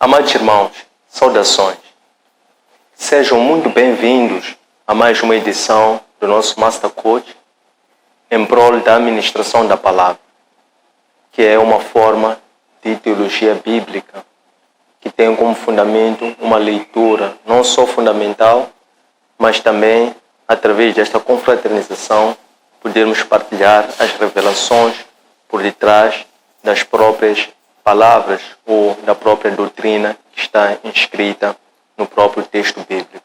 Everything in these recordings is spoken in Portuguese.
Amados irmãos, saudações. Sejam muito bem-vindos a mais uma edição do nosso Master Coach em prol da administração da palavra, que é uma forma de teologia bíblica que tem como fundamento uma leitura não só fundamental, mas também, através desta confraternização, podermos partilhar as revelações por detrás das próprias palavras ou da própria doutrina que está inscrita no próprio texto bíblico.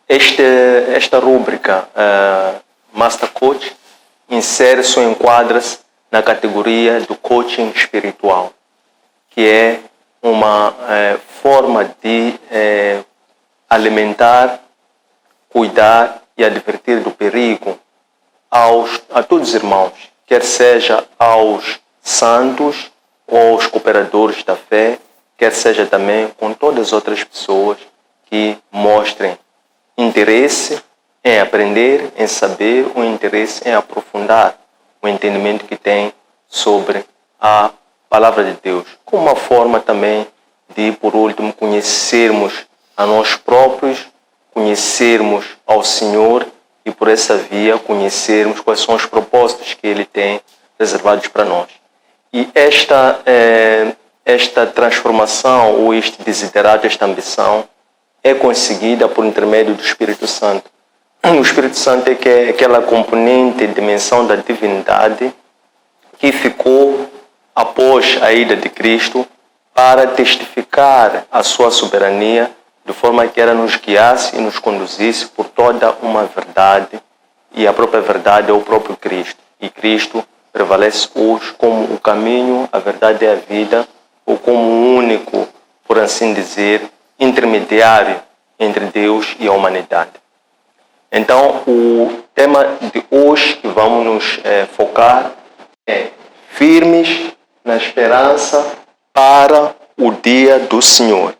Esta rúbrica Master Coach insere-se ou enquadra-se na categoria do coaching espiritual, que é uma forma de alimentar, cuidar e advertir do perigo a todos os irmãos, quer seja aos santos ou aos cooperadores da fé, quer seja também com todas as outras pessoas que mostrem interesse em aprender, em saber, ou interesse em aprofundar o entendimento que tem sobre a Palavra de Deus, como uma forma também de, por último, conhecermos a nós próprios, conhecermos ao Senhor e, por essa via, conhecermos quais são os propósitos que Ele tem reservados para nós. E esta transformação, ou este desiderato, esta ambição, é conseguida por intermédio do Espírito Santo. O Espírito Santo é aquela componente, dimensão da divindade que ficou após a ida de Cristo para testificar a sua soberania, de forma que ela nos guiasse e nos conduzisse por toda uma verdade, e a própria verdade é o próprio Cristo. E Cristo prevalece hoje como o caminho, a verdade e a vida, ou como o único, por assim dizer, intermediário entre Deus e a humanidade. Então, o tema de hoje que vamos nos focar é firmes na esperança para o dia do Senhor.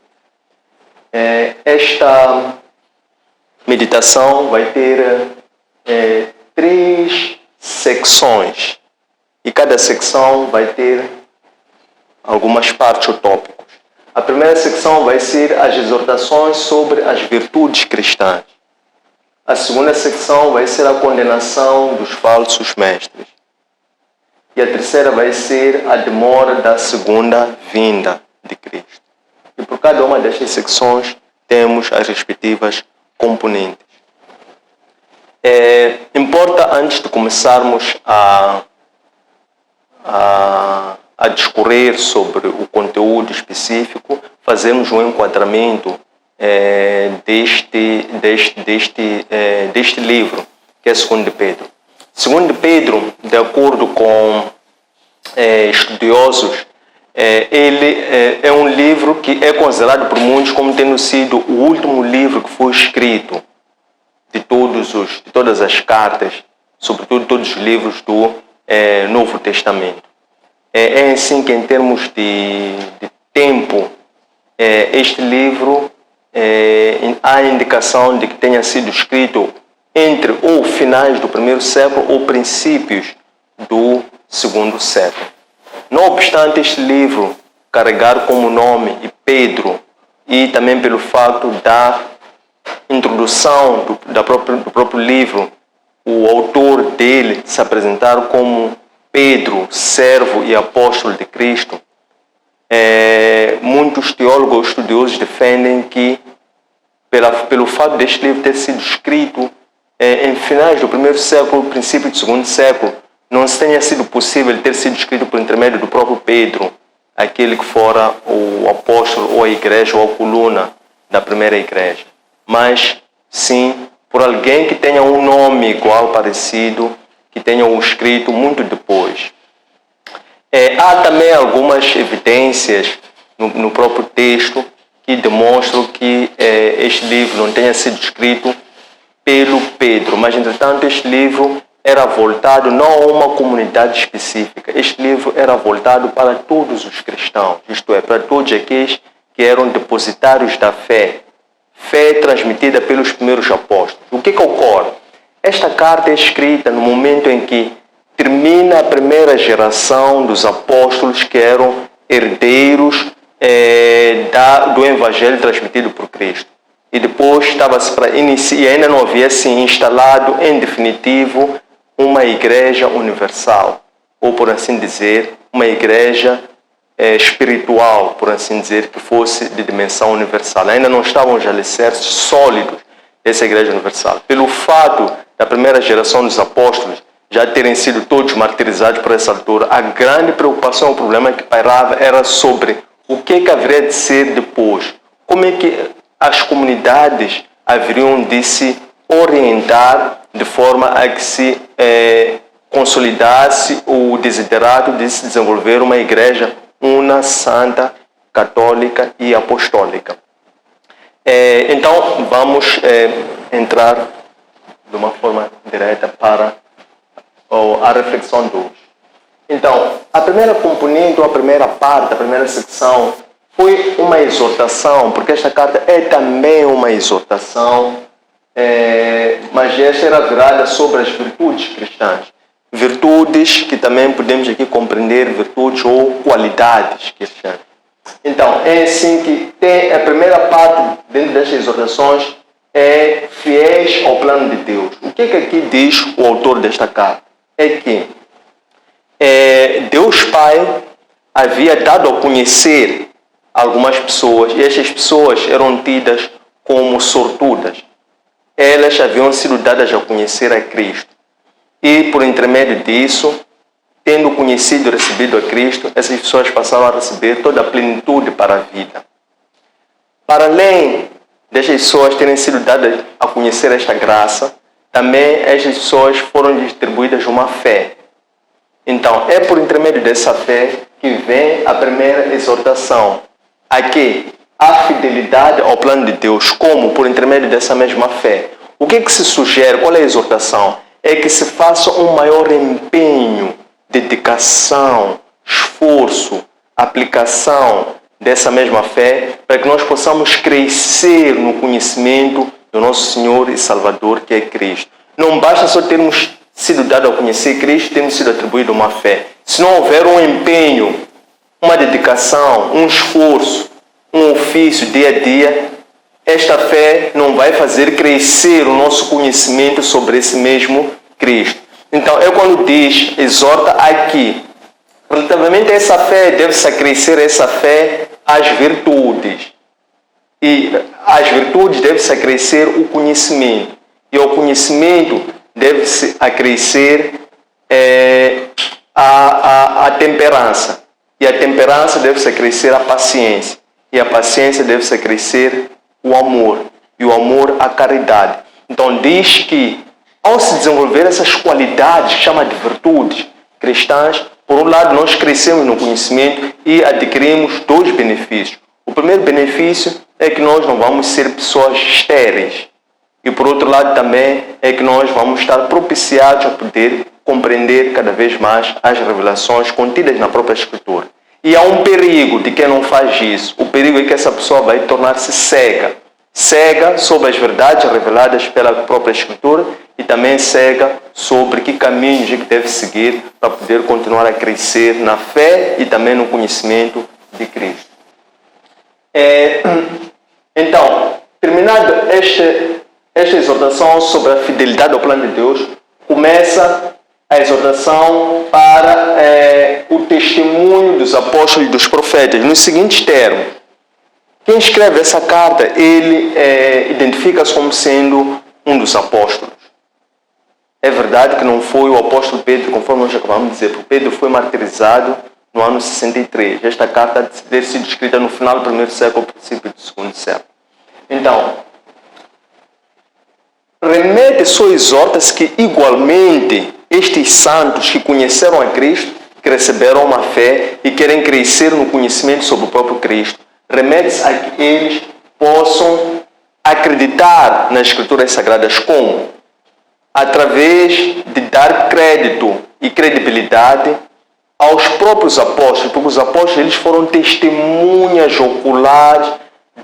Esta meditação vai ter 3 secções e cada secção vai ter algumas partes ou tópicos. A primeira secção vai ser as exortações sobre as virtudes cristãs. A segunda secção vai ser a condenação dos falsos mestres. E a terceira vai ser a demora da segunda vinda de Cristo. E por cada uma destas secções temos as respectivas componentes. Importa, antes de começarmos a discorrer sobre o conteúdo específico, fazermos um enquadramento deste livro, que é 2 de Pedro. 2 de Pedro, de acordo com estudiosos, ele é um livro que é considerado por muitos como tendo sido o último livro que foi escrito de todas as cartas, sobretudo todos os livros do Novo Testamento. É assim que, em termos de tempo, este livro há indicação de que tenha sido escrito entre ou finais do 1º século ou princípios do 2º século. Não obstante este livro carregar como nome Pedro, e também pelo fato da introdução do próprio livro, o autor dele se apresentar como Pedro, servo e apóstolo de Cristo, muitos teólogos ou estudiosos defendem que, pelo fato deste livro ter sido escrito em finais do 1º século, princípio do 2º século, não tenha sido possível ter sido escrito por intermédio do próprio Pedro, aquele que fora o apóstolo ou a igreja ou a coluna da primeira igreja, mas sim por alguém que tenha um nome igual, parecido, que tenha o escrito muito depois. Há também algumas evidências no próprio texto que demonstram que este livro não tenha sido escrito pelo Pedro, mas, entretanto, este livro era voltado não a uma comunidade específica. Este livro era voltado para todos os cristãos, isto é, para todos aqueles que eram depositários da fé transmitida pelos primeiros apóstolos. O que ocorre? Esta carta é escrita no momento em que termina a primeira geração dos apóstolos que eram herdeiros do Evangelho transmitido por Cristo. E depois estava-se para iniciar, e ainda não havia se instalado em definitivo uma igreja universal, ou por assim dizer, uma igreja espiritual, por assim dizer, que fosse de dimensão universal. Ainda não estavam os alicerces sólidos dessa igreja universal. Pelo fato da primeira geração dos apóstolos já terem sido todos martirizados por essa altura, a grande preocupação, o problema que pairava era sobre o que haveria de ser depois. Como é que as comunidades haveriam de se orientar de forma a que se consolidasse o desiderato de se desenvolver uma igreja una, santa, católica e apostólica. Então, vamos entrar de uma forma direta para a reflexão de hoje. Então, a primeira componente, ou a primeira parte, a primeira secção, foi uma exortação, porque esta carta é também uma exortação, mas esta era virada sobre as virtudes cristãs. Virtudes que também podemos aqui compreender, virtudes ou qualidades cristãs. Então, é assim que tem a primeira parte dentro destas exortações é fiéis ao plano de Deus. O que aqui diz o autor desta carta? É que Deus Pai havia dado a conhecer algumas pessoas, e estas pessoas eram tidas como sortudas. Elas haviam sido dadas a conhecer a Cristo. E por intermédio disso, tendo conhecido e recebido a Cristo, essas pessoas passaram a receber toda a plenitude para a vida. Para além destas pessoas terem sido dadas a conhecer esta graça, também estas pessoas foram distribuídas uma fé. Então, é por intermédio dessa fé que vem a primeira exortação. Aqui, a fidelidade ao plano de Deus, como por intermédio dessa mesma fé. O que se sugere? Qual é a exortação? É que se faça um maior empenho, dedicação, esforço, aplicação dessa mesma fé, para que nós possamos crescer no conhecimento do nosso Senhor e Salvador, que é Cristo. Não basta só termos sido dados a conhecer Cristo, termos sido atribuído uma fé. Se não houver um empenho, uma dedicação, um esforço, um ofício dia a dia, esta fé não vai fazer crescer o nosso conhecimento sobre esse mesmo Cristo. Então, é quando diz, exorta aqui, relativamente a essa fé, deve-se acrescer essa fé às virtudes. E às virtudes deve-se acrescer o conhecimento. E ao conhecimento deve-se acrescer a temperança. E a temperança deve-se acrescer a paciência. E a paciência deve-se acrescer o amor. E o amor a caridade. Então diz que ao se desenvolver essas qualidades, que chama de virtudes cristãs, por um lado nós crescemos no conhecimento e adquirimos dois benefícios. O primeiro benefício é que nós não vamos ser pessoas estéreis. E por outro lado também é que nós vamos estar propiciados a poder compreender cada vez mais as revelações contidas na própria Escritura. E há um perigo de quem não faz isso. O perigo é que essa pessoa vai tornar-se cega. Cega sobre as verdades reveladas pela própria Escritura e também cega sobre que caminhos é que deve seguir para poder continuar a crescer na fé e também no conhecimento de Cristo. Então, terminada esta exortação sobre a fidelidade ao plano de Deus, começa a exortação para o testemunho dos apóstolos e dos profetas, nos seguintes termos. Quem escreve essa carta, ele identifica-se como sendo um dos apóstolos. É verdade que não foi o apóstolo Pedro, conforme nós acabamos de dizer, porque Pedro foi martirizado no ano 63. Esta carta deve ser escrita no final do primeiro século, princípio do segundo século. Então, remete-se ou exorta-se que, igualmente, estes santos que conheceram a Cristo, que receberam uma fé e querem crescer no conhecimento sobre o próprio Cristo, remete-se a que eles possam acreditar nas Escrituras Sagradas como? Através de dar crédito e credibilidade aos próprios apóstolos, porque os apóstolos eles foram testemunhas oculares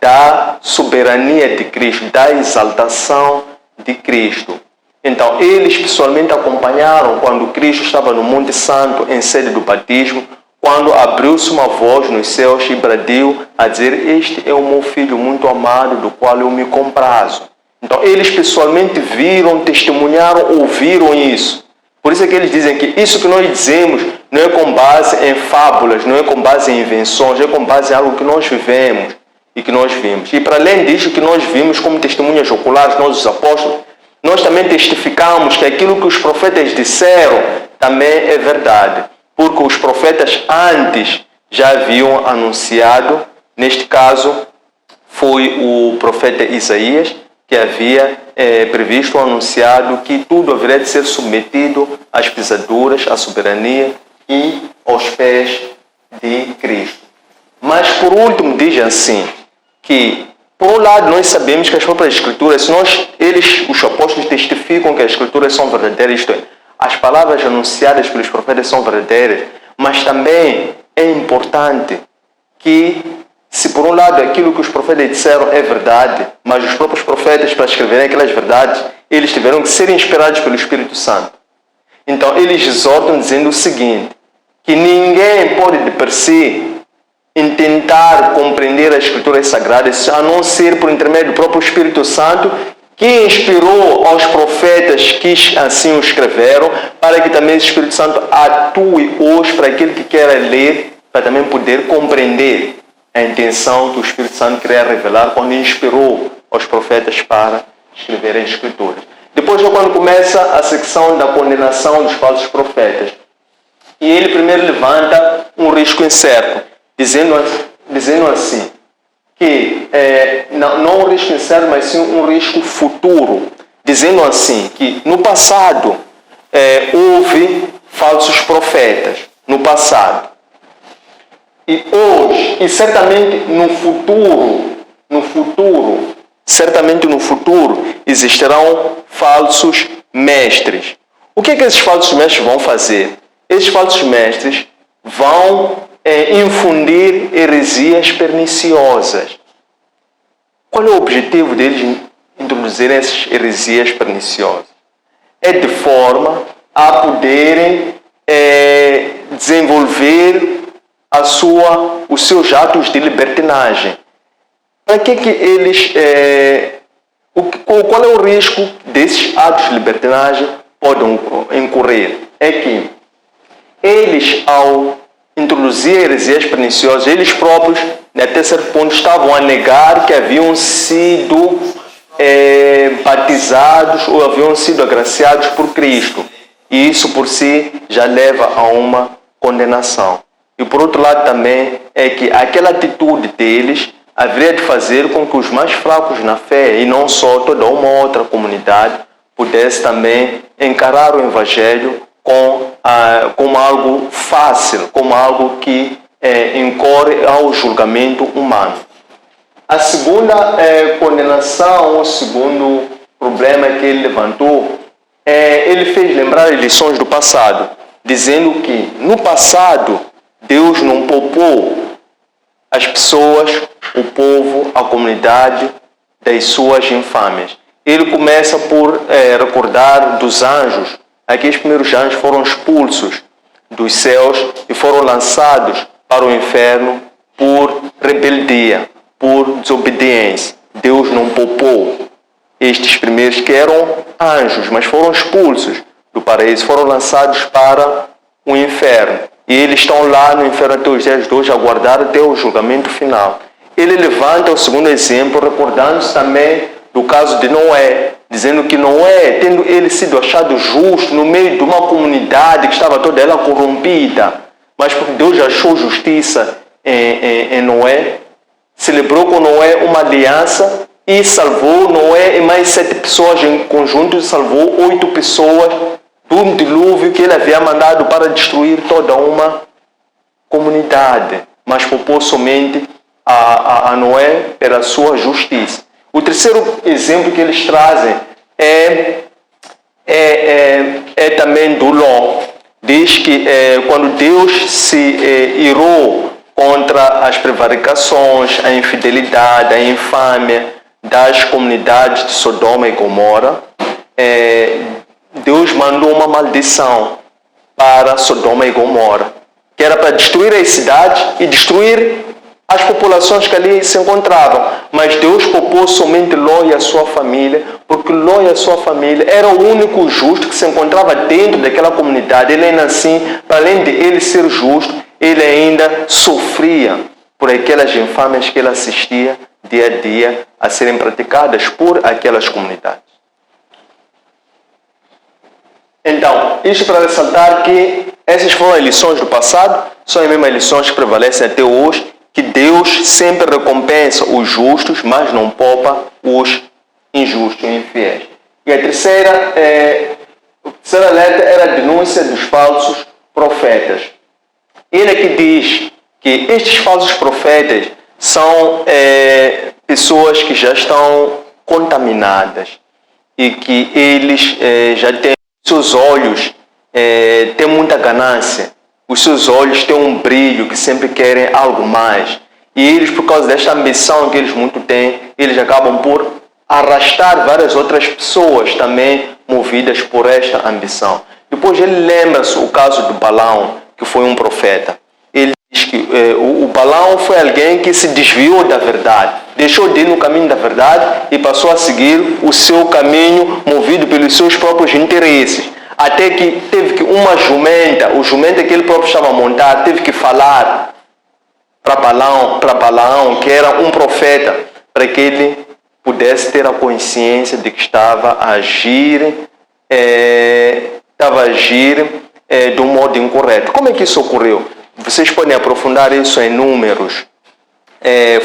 da soberania de Cristo, da exaltação de Cristo. Então, eles pessoalmente acompanharam quando Cristo estava no Monte Santo em sede do batismo, quando abriu-se uma voz nos céus e bradiu a dizer: este é o meu filho muito amado, do qual eu me comprazo. Então eles pessoalmente viram, testemunharam, ouviram isso. Por isso é que eles dizem que isso que nós dizemos não é com base em fábulas, não é com base em invenções, é com base em algo que nós vivemos e que nós vimos. E para além disso que nós vimos como testemunhas oculares, nós os apóstolos, nós também testificamos que aquilo que os profetas disseram também é verdade. Porque os profetas antes já haviam anunciado, neste caso foi o profeta Isaías, que havia previsto, anunciado que tudo haveria de ser submetido às pisaduras, à soberania e aos pés de Cristo. Mas por último diz assim, que por um lado nós sabemos que as próprias escrituras, os apóstolos testificam que as escrituras são verdadeiras, isto é, as palavras anunciadas pelos profetas são verdadeiras, mas também é importante que, se por um lado aquilo que os profetas disseram é verdade, mas os próprios profetas, para escreverem aquelas verdades, eles tiveram que ser inspirados pelo Espírito Santo. Então eles exortam dizendo o seguinte, que ninguém pode de per si tentar compreender as escrituras sagradas, a não ser por intermédio do próprio Espírito Santo, que inspirou aos profetas que assim o escreveram, para que também o Espírito Santo atue hoje para aquele que quer ler, para também poder compreender a intenção que o Espírito Santo queria revelar quando inspirou aos profetas para escreverem as escrituras. Depois é quando começa a secção da condenação dos falsos profetas. E ele primeiro levanta um risco incerto, dizendo assim, que não um risco incerto, mas sim um risco futuro, dizendo assim, que no passado houve falsos profetas, no passado. E hoje, e certamente no futuro, existirão falsos mestres. O que esses falsos mestres vão fazer? Esses falsos mestres vão infundir heresias perniciosas. Qual é o objetivo deles introduzirem essas heresias perniciosas? É de forma a poderem desenvolver os seus atos de libertinagem. Para que eles... qual é o risco desses atos de libertinagem podem incorrer? É que eles, ao introduzir heresias perniciosas, eles próprios, até certo ponto, estavam a negar que haviam sido batizados ou haviam sido agraciados por Cristo. E isso por si já leva a uma condenação. E por outro lado também é que aquela atitude deles haveria de fazer com que os mais fracos na fé, e não só toda uma outra comunidade, pudesse também encarar o Evangelho como algo fácil, como algo que incorre ao julgamento humano. A segunda condenação, o segundo problema que ele levantou, ele fez lembrar as lições do passado, dizendo que no passado Deus não poupou as pessoas, o povo, a comunidade das suas infâmias. Ele começa por recordar dos anjos. Aqueles primeiros anjos foram expulsos dos céus e foram lançados para o inferno por rebeldia, por desobediência. Deus não poupou estes primeiros que eram anjos, mas foram expulsos do paraíso, foram lançados para o inferno. E eles estão lá no inferno até os dias de hoje, a aguardar até o julgamento final. Ele levanta o segundo exemplo, recordando-se também do caso de Noé, dizendo que Noé, tendo ele sido achado justo no meio de uma comunidade que estava toda ela corrompida, mas porque Deus achou justiça em Noé, celebrou com Noé uma aliança e salvou Noé e mais 7 pessoas em conjunto, salvou 8 pessoas do dilúvio que ele havia mandado para destruir toda uma comunidade, mas poupou somente a Noé pela sua justiça. O terceiro exemplo que eles trazem é também do Ló. Diz que quando Deus se irou contra as prevaricações, a infidelidade, a infâmia das comunidades de Sodoma e Gomorra, Deus mandou uma maldição para Sodoma e Gomorra, que era para destruir as cidades e destruir as populações que ali se encontravam. Mas Deus poupou somente Ló e a sua família, porque Ló e a sua família era o único justo que se encontrava dentro daquela comunidade. Ele ainda assim, para além de ele ser justo, ele ainda sofria por aquelas infâmias que ele assistia dia a dia a serem praticadas por aquelas comunidades. Então, isto para ressaltar que essas foram as lições do passado, são as mesmas lições que prevalecem até hoje, que Deus sempre recompensa os justos, mas não poupa os injustos e infiéis. E a terceira letra era a denúncia dos falsos profetas. Ele aqui diz que estes falsos profetas são pessoas que já estão contaminadas e que eles já têm seus olhos, têm muita ganância. Os seus olhos têm um brilho que sempre querem algo mais. E eles, por causa desta ambição que eles muito têm, eles acabam por arrastar várias outras pessoas também movidas por esta ambição. Depois ele lembra-se o caso do Balaão, que foi um profeta. Ele diz que o Balaão foi alguém que se desviou da verdade, deixou de ir no caminho da verdade e passou a seguir o seu caminho movido pelos seus próprios interesses. Até que teve que uma jumenta, o jumento que ele próprio estava a montar, teve que falar para Balaão, que era um profeta, para que ele pudesse ter a consciência de que estava a agir de um modo incorreto. Como é que isso ocorreu? Vocês podem aprofundar isso em números.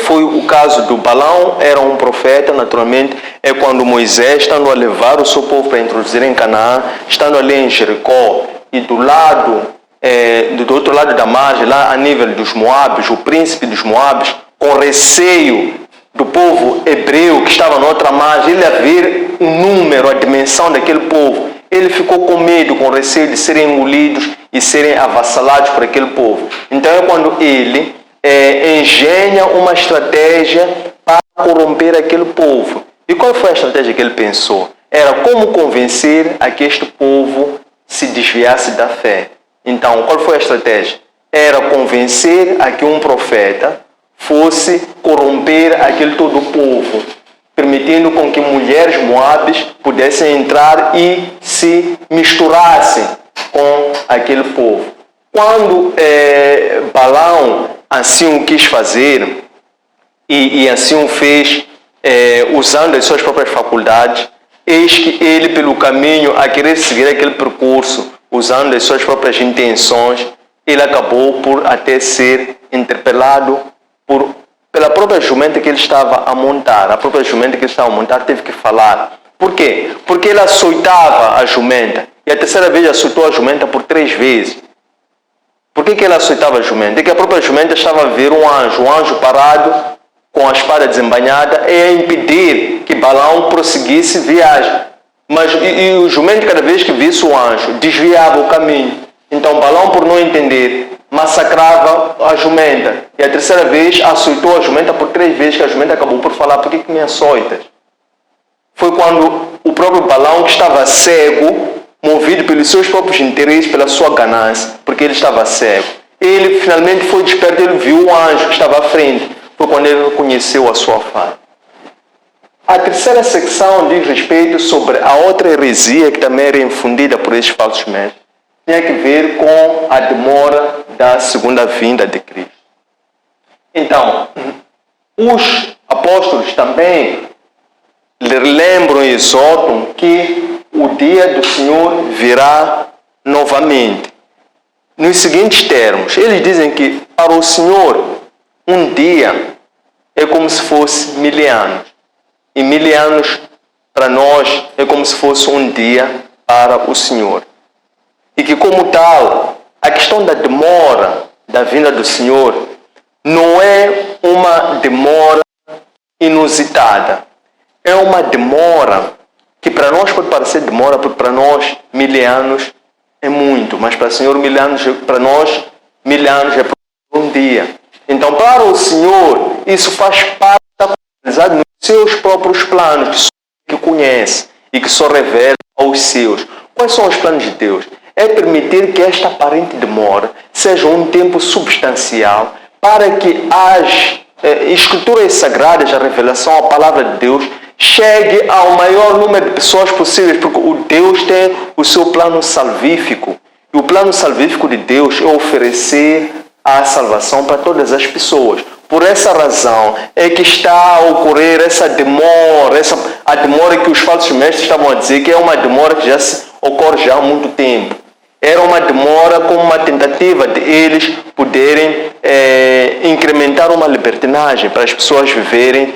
Foi o caso do Balaão, era um profeta, naturalmente, é quando Moisés, estando a levar o seu povo para introduzir em Canaã, estando ali em Jericó, e do outro lado da margem, lá a nível dos Moabes, o príncipe dos Moabes, com receio do povo hebreu que estava na outra margem, ele a ver o número, a dimensão daquele povo, ele ficou com medo, com receio de serem engolidos e serem avassalados por aquele povo. Então é quando ele engenha uma estratégia para corromper aquele povo. E qual foi a estratégia que ele pensou? Era como convencer a que este povo se desviasse da fé. Então, qual foi a estratégia? Era convencer a que um profeta fosse corromper aquele todo o povo, permitindo com que mulheres moabes pudessem entrar e se misturassem com aquele povo. Quando Balaão assim o quis fazer, e assim o fez, usando as suas próprias faculdades, eis que ele, pelo caminho, a querer seguir aquele percurso, usando as suas próprias intenções, ele acabou por até ser interpelado pela própria jumenta que ele estava a montar. A própria jumenta que ele estava a montar teve que falar. Por quê? Porque ele açoitava a jumenta, e a terceira vez açoitou a jumenta por 3 vezes. Por que ele açoitava a jumenta? É que a própria jumenta estava a ver um anjo parado, com a espada desembainhada, e a impedir que Balaão prosseguisse viagem. Mas o jumento, cada vez que visse o anjo, desviava o caminho. Então Balaão, por não entender, massacrava a jumenta. E a terceira vez açoitou a jumenta por 3 vezes, que a jumenta acabou por falar: por que me açoitas? Foi quando o próprio Balaão, que estava cego, movido pelos seus próprios interesses, pela sua ganância, porque ele estava cego, ele finalmente foi desperto, ele viu o anjo que estava à frente. Foi quando ele reconheceu a sua falha. A terceira secção diz respeito sobre a outra heresia que também era infundida por esses falsos mestres. Tinha que ver com a demora da segunda vinda de Cristo. Então, os apóstolos também lembram e exortam que o dia do Senhor virá novamente. Nos seguintes termos, eles dizem que para o Senhor um dia é como se fosse 1000 anos. E 1000 anos para nós é como se fosse um dia para o Senhor. E que, como tal, a questão da demora da vinda do Senhor não é uma demora inusitada. É uma demora que para nós pode parecer demora, porque para nós 1000 anos é muito, mas para o Senhor 1000 anos, para nós 1000 anos é um dia. Então, para o Senhor, isso faz parte da realidade nos seus próprios planos, que conhece e que só revela aos seus. Quais são os planos de Deus? é permitir que esta aparente demora seja um tempo substancial para que as escrituras sagradas, a revelação, a palavra de Deus, chegue ao maior número de pessoas possíveis, porque o Deus tem o seu plano salvífico. E o plano salvífico de Deus é oferecer a salvação para todas as pessoas. Por essa razão é que está a ocorrer essa demora, a demora que os falsos mestres estavam a dizer que é uma demora que ocorre já há muito tempo. Era uma demora como uma tentativa de eles poderem incrementar uma libertinagem para as pessoas viverem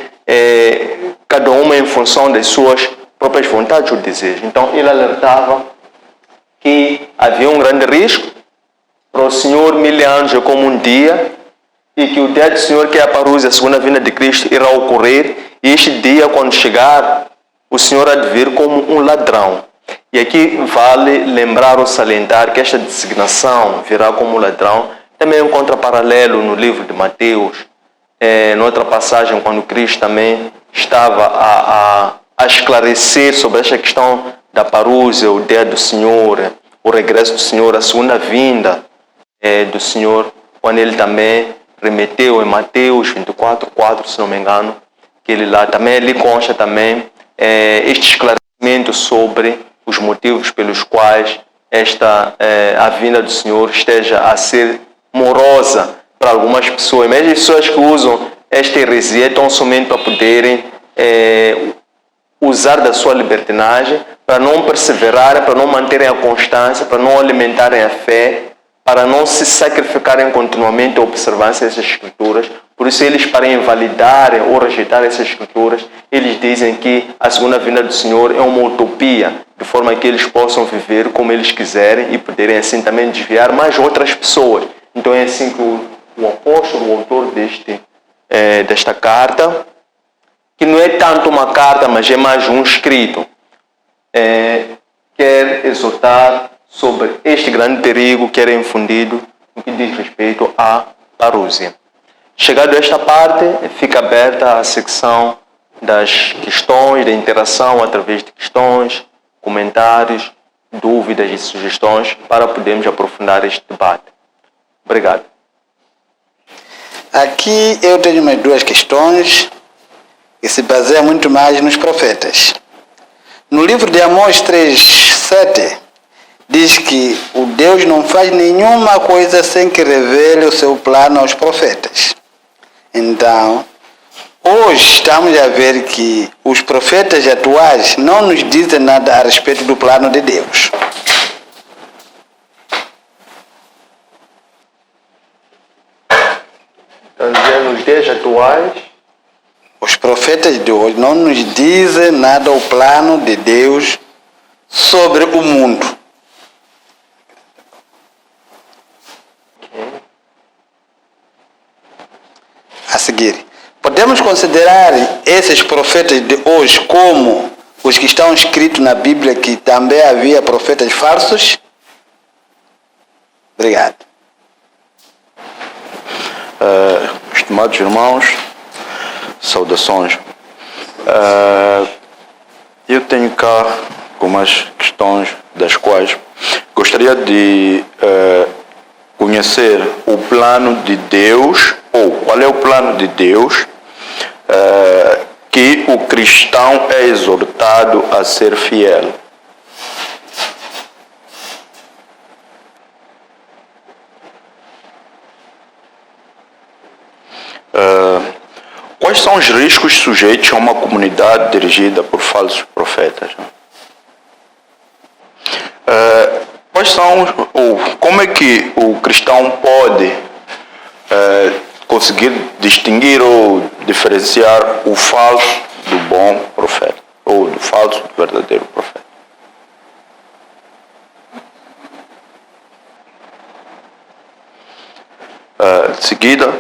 cada uma em função das suas próprias vontades ou desejos. Então ele alertava que havia um grande risco para o Senhor 1000 anos é como um dia, e que o dia do Senhor, que é a parousia, a segunda vinda de Cristo, irá ocorrer, e este dia, quando chegar, o Senhor há de vir como um ladrão. E aqui vale lembrar ou salientar que esta designação virá como um ladrão também encontra paralelo no livro de Mateus, noutra passagem, quando Cristo também estava a esclarecer sobre esta questão da parousia, o dia do Senhor, o regresso do Senhor, a segunda vinda do Senhor, quando ele também remeteu em Mateus 24:4, se não me engano, que ele lá também ele consta também este esclarecimento sobre os motivos pelos quais a vinda do Senhor esteja a ser morosa para algumas pessoas, mesmo as pessoas que usam esta heresia tão somente para poderem usar da sua libertinagem, para não perseverarem, para não manterem a constância, para não alimentarem a fé, para não se sacrificarem continuamente a observância dessas escrituras. Por isso eles, para invalidarem ou rejeitar essas escrituras, eles dizem que a segunda vinda do Senhor é uma utopia, de forma que eles possam viver como eles quiserem e poderem assim também desviar mais outras pessoas. Então é assim que o apóstolo, o autor desta carta, que não é tanto uma carta, mas é mais um escrito, quer exortar sobre este grande perigo que era infundido no que diz respeito à parousia. Chegado a esta parte, fica aberta a secção das questões, da interação através de questões, comentários, dúvidas e sugestões para podermos aprofundar este debate. Obrigado. Aqui eu tenho mais 2 questões que se baseiam muito mais nos profetas. No livro de Amós 3:7 diz que o Deus não faz nenhuma coisa sem que revele o seu plano aos profetas. Então, hoje estamos a ver que os profetas atuais não nos dizem nada a respeito do plano de Deus. Então, nos dias atuais, os profetas de hoje não nos dizem nada o plano de Deus sobre o mundo. A seguir, podemos considerar esses profetas de hoje como os que estão escritos na Bíblia, que também havia profetas falsos? Obrigado. Estimados irmãos, saudações. Eu tenho cá algumas questões das quais gostaria de conhecer o plano de Deus, ou qual é o plano de Deus que o cristão é exortado a ser fiel. Quais são os riscos sujeitos a uma comunidade dirigida por falsos profetas? Quais são, ou como é que o cristão pode conseguir distinguir ou diferenciar o falso do bom profeta, ou do falso do verdadeiro profeta? De seguida,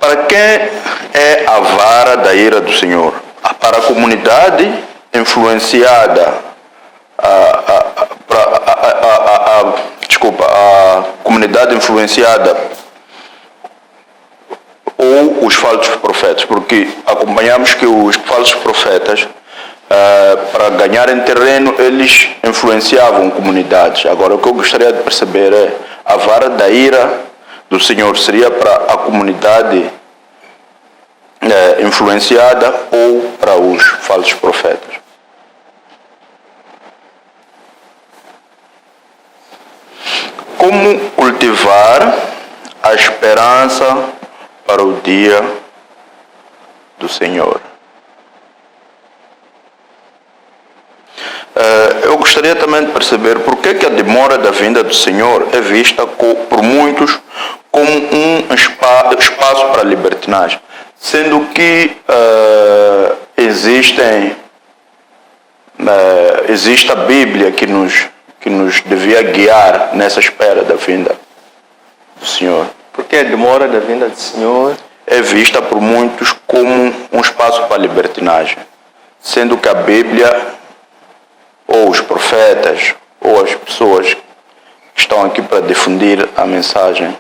para quem é a vara da ira do Senhor? Para a comunidade influenciada, a comunidade influenciada ou os falsos profetas, porque acompanhamos que os falsos profetas para ganharem terreno, eles influenciavam comunidades. Agora, o que eu gostaria de perceber é a vara da ira do Senhor seria para a comunidade influenciada ou para os falsos profetas? Como cultivar a esperança para o dia do Senhor? Eu gostaria também de perceber por que a demora da vinda do Senhor é vista por muitos como um espaço para a libertinagem, sendo que existe a Bíblia que nos devia guiar nessa espera da vinda do Senhor. Porque a demora da vinda do Senhor é vista por muitos como um espaço para a libertinagem, sendo que a Bíblia, ou os profetas, ou as pessoas que estão aqui para difundir a mensagem,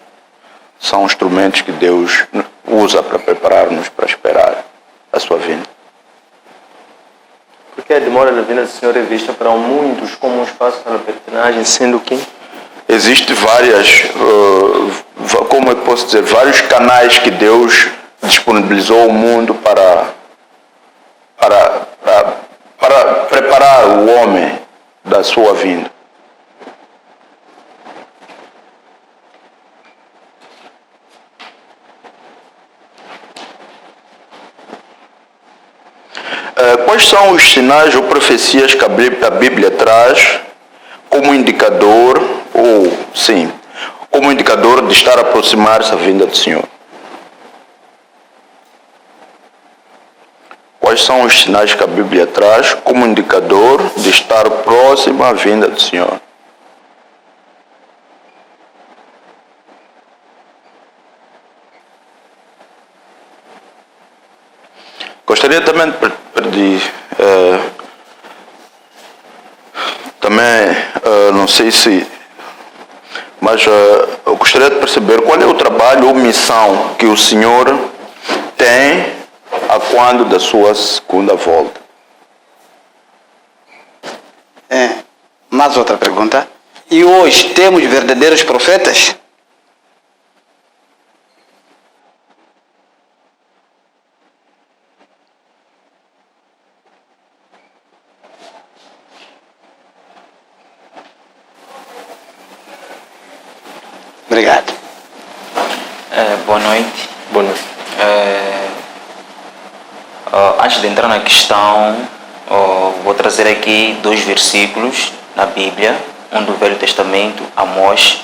são instrumentos que Deus usa para preparar-nos para esperar a sua vinda. Porque a demora da vinda do Senhor é vista para muitos como um espaço para a libertinagem, sendo que existem como eu posso dizer, vários canais que Deus disponibilizou ao mundo para preparar o homem da sua vinda. Quais são os sinais ou profecias que a Bíblia traz como indicador, como indicador de estar a aproximar-se a vinda do Senhor? Quais são os sinais que a Bíblia traz como indicador de estar próximo à vinda do Senhor? Gostaria também de não sei se, mas eu gostaria de perceber qual é o trabalho ou missão que o Senhor tem a quando da sua segunda volta. Mais outra pergunta. E hoje temos verdadeiros profetas? Obrigado. Boa noite. Boa noite. Antes de entrar na questão, vou trazer aqui 2 versículos na Bíblia, um do Velho Testamento, Amós,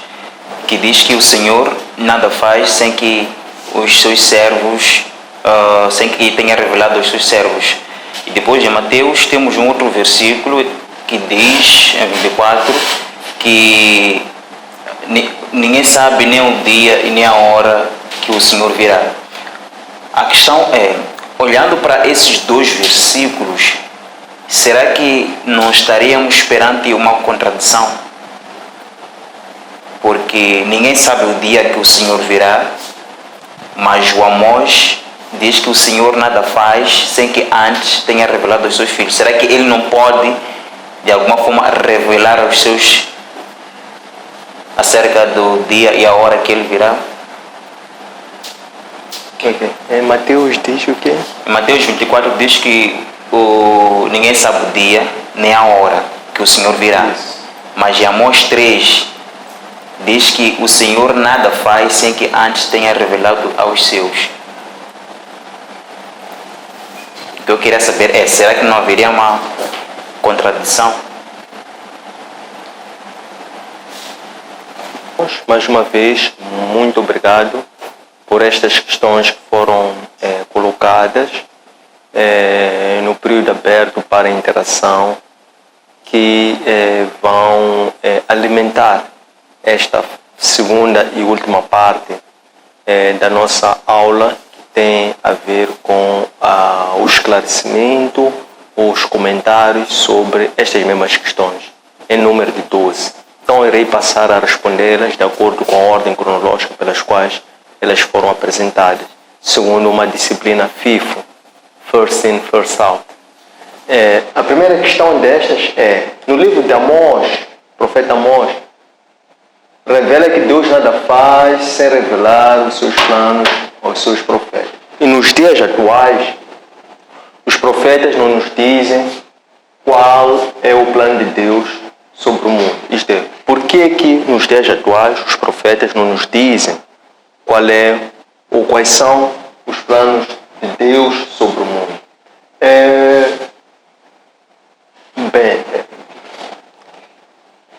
que diz que o Senhor nada faz sem que os seus servos, sem que tenha revelado aos seus servos. E depois em Mateus temos um outro versículo que diz, em 24, que ninguém sabe nem o dia e nem a hora que o Senhor virá. A questão é, olhando para esses 2 versículos, será que não estaríamos perante uma contradição? Porque ninguém sabe o dia que o Senhor virá, mas o Amós diz que o Senhor nada faz sem que antes tenha revelado aos seus filhos. Será que ele não pode, de alguma forma, revelar aos seus acerca do dia e a hora que ele virá? Mateus diz o quê? Mateus 24 diz que ninguém sabe o dia nem a hora que o Senhor virá. Mas em Amós 3 diz que o Senhor nada faz sem que antes tenha revelado aos seus. O que eu queria saber é, será que não haveria uma contradição? Mais uma vez, muito obrigado por estas questões que foram colocadas no período aberto para interação, que vão alimentar esta segunda e última parte da nossa aula, que tem a ver com o esclarecimento ou os comentários sobre estas mesmas questões, em número de 12. Então irei passar a respondê-las de acordo com a ordem cronológica pelas quais elas foram apresentadas, segundo uma disciplina FIFO, First In, First Out. A primeira questão destas é, no livro de Amós, profeta Amós, revela que Deus nada faz sem revelar os seus planos aos seus profetas. E nos dias atuais, os profetas não nos dizem qual é o plano de Deus sobre o mundo. Isto é, por que nos dias atuais os profetas não nos dizem qual é ou quais são os planos de Deus sobre o mundo?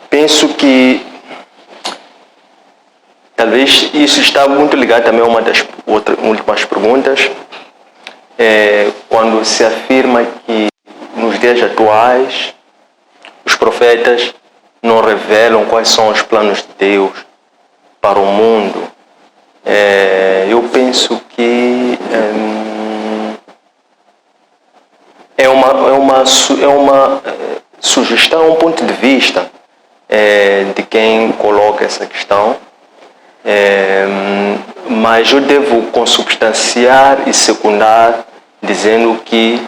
Penso que talvez isso está muito ligado também a uma das últimas perguntas, quando se afirma que nos dias atuais os profetas não revelam quais são os planos de Deus para o mundo. Eu penso que é uma sugestão, um ponto de vista de quem coloca essa questão, mas eu devo consubstanciar e secundar dizendo que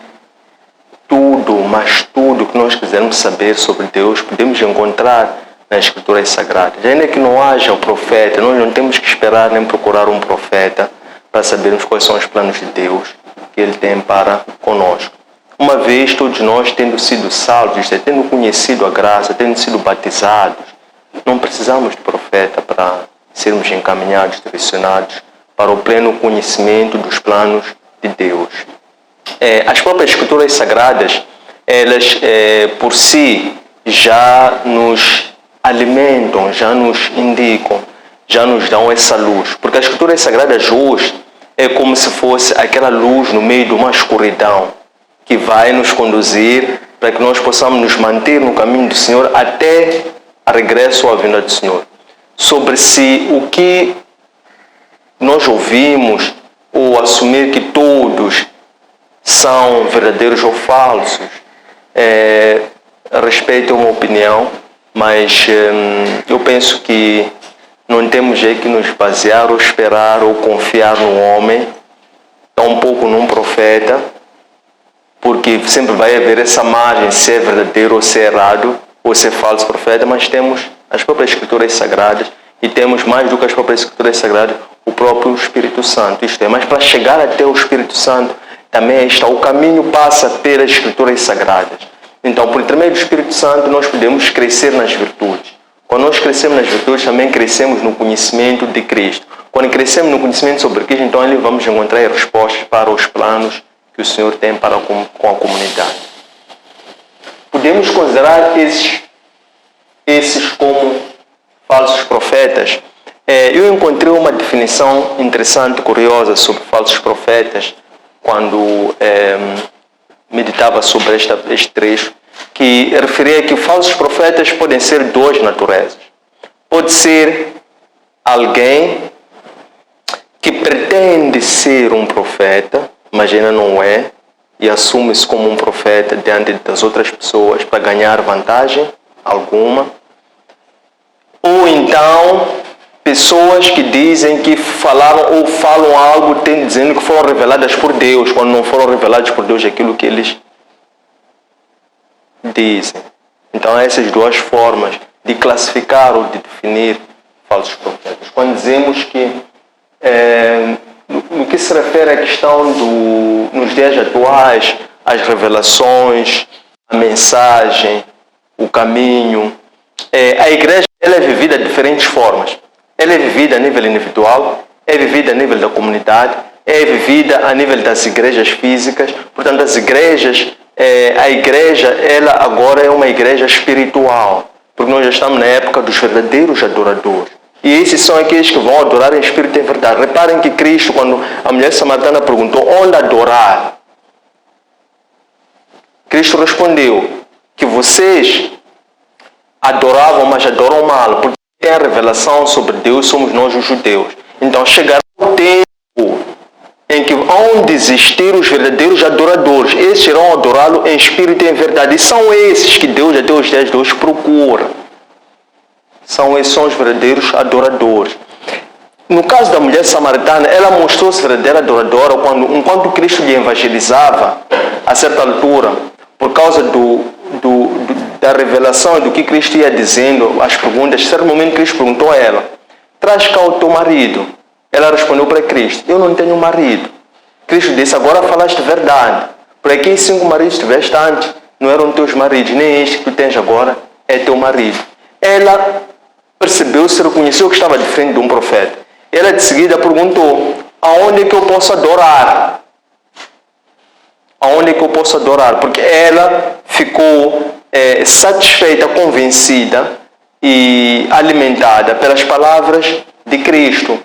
tudo que nós quisermos saber sobre Deus podemos encontrar nas Escrituras Sagradas. Ainda que não haja um profeta, nós não temos que esperar nem procurar um profeta para sabermos quais são os planos de Deus que Ele tem para conosco. Uma vez todos nós tendo sido salvos, tendo conhecido a graça, tendo sido batizados, não precisamos de profeta para sermos encaminhados, direcionados para o pleno conhecimento dos planos de Deus. As próprias Escrituras Sagradas, elas por si já nos alimentam, já nos indicam, já nos dão essa luz. Porque as Escrituras Sagradas hoje é como se fosse aquela luz no meio de uma escuridão que vai nos conduzir para que nós possamos nos manter no caminho do Senhor até a regresso à vinda do Senhor. Sobre se o que nós ouvimos ou assumir que todos são verdadeiros ou falsos, respeito a uma opinião, mas eu penso que não temos que nos basear ou esperar ou confiar no homem, tampouco num profeta, porque sempre vai haver essa margem se é verdadeiro ou se é errado, ou se é falso profeta, mas temos as próprias Escrituras Sagradas e temos mais do que as próprias Escrituras Sagradas, o próprio Espírito Santo. Isto é, mas para chegar até o Espírito Santo, também o caminho passa pelas Escrituras Sagradas. Então, por intermédio do Espírito Santo, nós podemos crescer nas virtudes. Quando nós crescemos nas virtudes, também crescemos no conhecimento de Cristo. Quando crescemos no conhecimento sobre Cristo, então ali vamos encontrar respostas para os planos que o Senhor tem para com a comunidade. Podemos considerar esses como falsos profetas. Eu encontrei uma definição interessante, curiosa sobre falsos profetas quando meditava sobre este trecho, que referia que falsos profetas podem ser duas naturezas. Pode ser alguém que pretende ser um profeta, mas ainda não é, e assume-se como um profeta diante das outras pessoas para ganhar vantagem alguma. Ou então, pessoas que dizem que falaram ou falam algo dizendo que foram reveladas por Deus, quando não foram reveladas por Deus aquilo que eles dizem. Então, há essas duas formas de classificar ou de definir falsos profetas. Quando dizemos que, no que se refere à questão nos dias atuais, as revelações, a mensagem, o caminho, a igreja ela é vivida de diferentes formas. Ela é vivida a nível individual, é vivida a nível da comunidade, é vivida a nível das igrejas físicas. Portanto, as igrejas, a igreja, ela agora é uma igreja espiritual, porque nós já estamos na época dos verdadeiros adoradores. E esses são aqueles que vão adorar em espírito e em verdade. Reparem que Cristo, quando a mulher samaritana perguntou onde adorar, Cristo respondeu que vocês adoravam, mas adoram mal, porque tem a revelação sobre Deus, somos nós os judeus. Então chegará o tempo em que onde existir os verdadeiros adoradores, esses irão adorá-lo em espírito e em verdade. E são esses que Deus até os dias de hoje procura. Esses são os verdadeiros adoradores. No caso da mulher samaritana, ela mostrou-se verdadeira adoradora enquanto Cristo lhe evangelizava, a certa altura, por causa da revelação do que Cristo ia dizendo, as perguntas, em certo momento Cristo perguntou a ela: traz cá o teu marido. Ela respondeu para Cristo: eu não tenho marido. Cristo disse: agora falaste verdade. Por aqui 5 maridos tiveste antes, não eram teus maridos, nem este que tu tens agora é teu marido. Ela percebeu-se, reconheceu que estava de frente de um profeta. Ela de seguida perguntou: aonde é que eu posso adorar? Aonde é que eu posso adorar? Porque ela ficou satisfeita, convencida e alimentada pelas palavras de Cristo,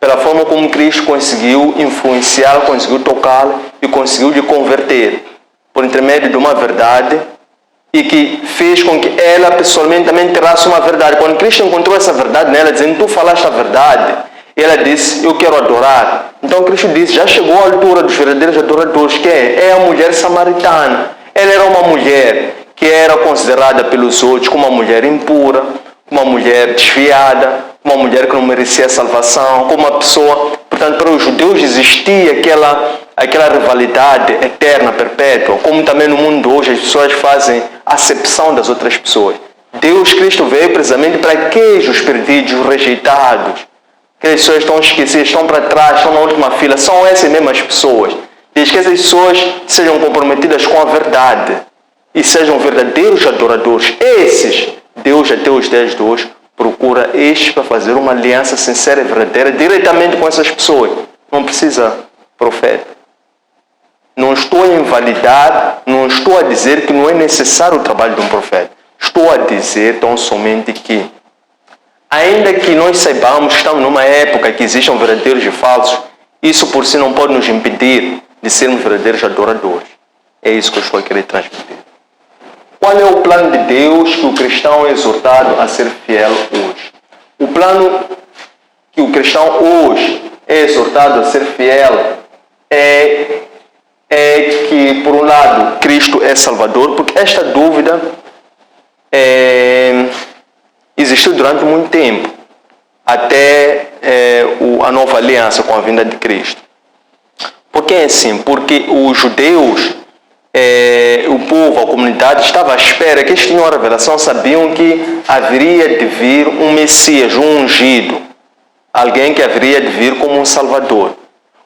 pela forma como Cristo conseguiu influenciá-la, conseguiu tocá-la e conseguiu lhe converter por intermédio de uma verdade, e que fez com que ela pessoalmente também terrasse uma verdade. Quando Cristo encontrou essa verdade nela, dizendo: tu falaste a verdade, ela disse: eu quero adorar. Então Cristo disse: já chegou a altura dos verdadeiros adoradores, que é a mulher samaritana. Ela era uma mulher que era considerada pelos outros como uma mulher impura, uma mulher desviada, uma mulher que não merecia salvação, como uma pessoa. Portanto, para os judeus existia aquela rivalidade eterna, perpétua, como também no mundo hoje as pessoas fazem acepção das outras pessoas. Deus, Cristo veio precisamente para aqueles os perdidos, os rejeitados. Aquelas pessoas estão esquecidas, estão para trás, estão na última fila, são essas mesmas pessoas. Diz que essas pessoas sejam comprometidas com a verdade e sejam verdadeiros adoradores. Esses, Deus até os dias de hoje procura estes para fazer uma aliança sincera e verdadeira diretamente com essas pessoas. Não precisa profeta. Não estou a invalidar, não estou a dizer que não é necessário o trabalho de um profeta. Estou a dizer tão somente que, ainda que nós saibamos que estamos numa época que existam verdadeiros e falsos, isso por si não pode nos impedir de sermos verdadeiros adoradores. É isso que eu estou a querer transmitir. Qual é o plano de Deus que o cristão é exortado a ser fiel hoje? O plano que o cristão hoje é exortado a ser fiel é que, por um lado, Cristo é Salvador, porque esta dúvida existiu durante muito tempo, até a nova aliança com a vinda de Cristo. Por que é assim? Porque os judeus, o povo, a comunidade, estava à espera que eles tinham a revelação, sabiam que haveria de vir um Messias, um ungido, alguém que haveria de vir como um Salvador.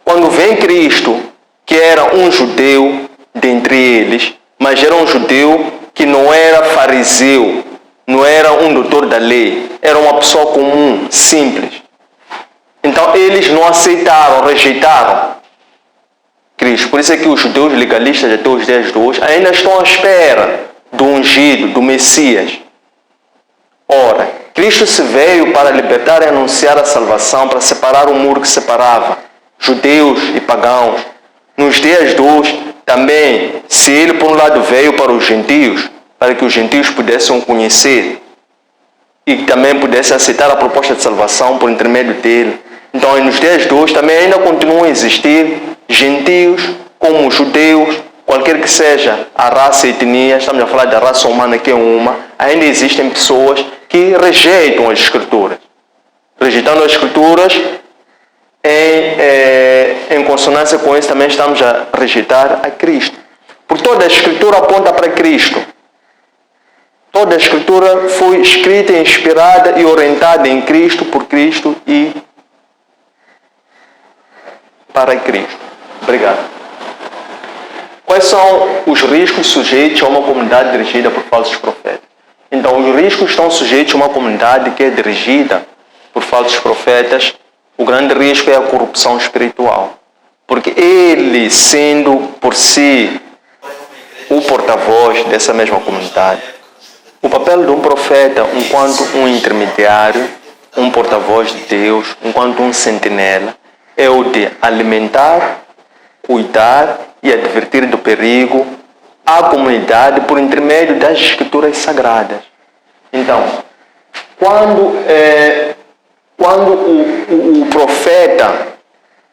Quando vem Cristo, que era um judeu dentre eles, mas era um judeu que não era fariseu, não era um doutor da lei, era uma pessoa comum, simples. Então eles não aceitaram, rejeitaram Cristo. Por isso é que os judeus legalistas até os dias de hoje ainda estão à espera do ungido, do Messias. Ora, Cristo se veio para libertar e anunciar a salvação, para separar o muro que separava judeus e pagãos. Nos dias de hoje, também, se ele por um lado veio para os gentios, para que os gentios pudessem o conhecer e também pudessem aceitar a proposta de salvação por intermédio dele. Então, nos dias de hoje também ainda continuam a existir gentios como judeus, qualquer que seja a raça e etnia, estamos a falar da raça humana que é uma, ainda existem pessoas que rejeitam as Escrituras. Rejeitando as Escrituras, em consonância com isso, também estamos a rejeitar a Cristo. Por toda a Escritura aponta para Cristo. Toda a Escritura foi escrita, inspirada e orientada em Cristo, por Cristo e para Cristo. Obrigado. Quais são os riscos sujeitos a uma comunidade dirigida por falsos profetas? Então, os riscos estão sujeitos a uma comunidade que é dirigida por falsos profetas. O grande risco é a corrupção espiritual. Porque ele, sendo por si o porta-voz dessa mesma comunidade, o papel de um profeta, enquanto um intermediário, um porta-voz de Deus, enquanto um sentinela, é o de alimentar, cuidar e advertir do perigo à comunidade por intermédio das Escrituras Sagradas. Então, quando o profeta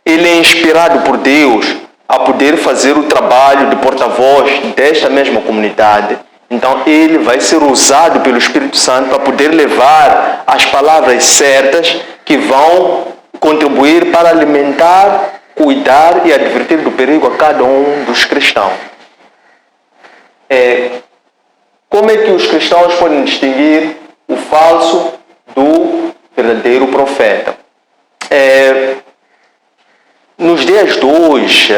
ele é inspirado por Deus a poder fazer o trabalho de porta-voz desta mesma comunidade, então ele vai ser usado pelo Espírito Santo para poder levar as palavras certas que vão contribuir para alimentar, cuidar e advertir do perigo a cada um dos cristãos. Como é que os cristãos podem distinguir o falso do verdadeiro profeta? Nos dias de hoje,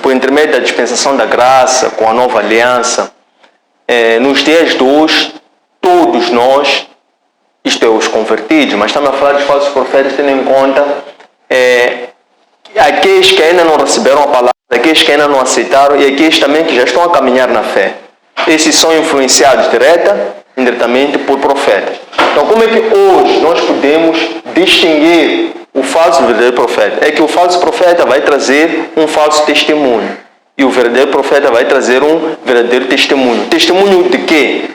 por intermédio da dispensação da graça, com a nova aliança, nos dias de hoje, todos nós, isto é, os convertidos, mas estamos a falar dos falsos profetas, tendo em conta aqueles que ainda não receberam a palavra, aqueles que ainda não aceitaram e aqueles também que já estão a caminhar na fé. Esses são influenciados direta e indiretamente por profetas. Então, como é que hoje nós podemos distinguir o falso do verdadeiro profeta? É que o falso profeta vai trazer um falso testemunho e o verdadeiro profeta vai trazer um verdadeiro testemunho. Testemunho de quê?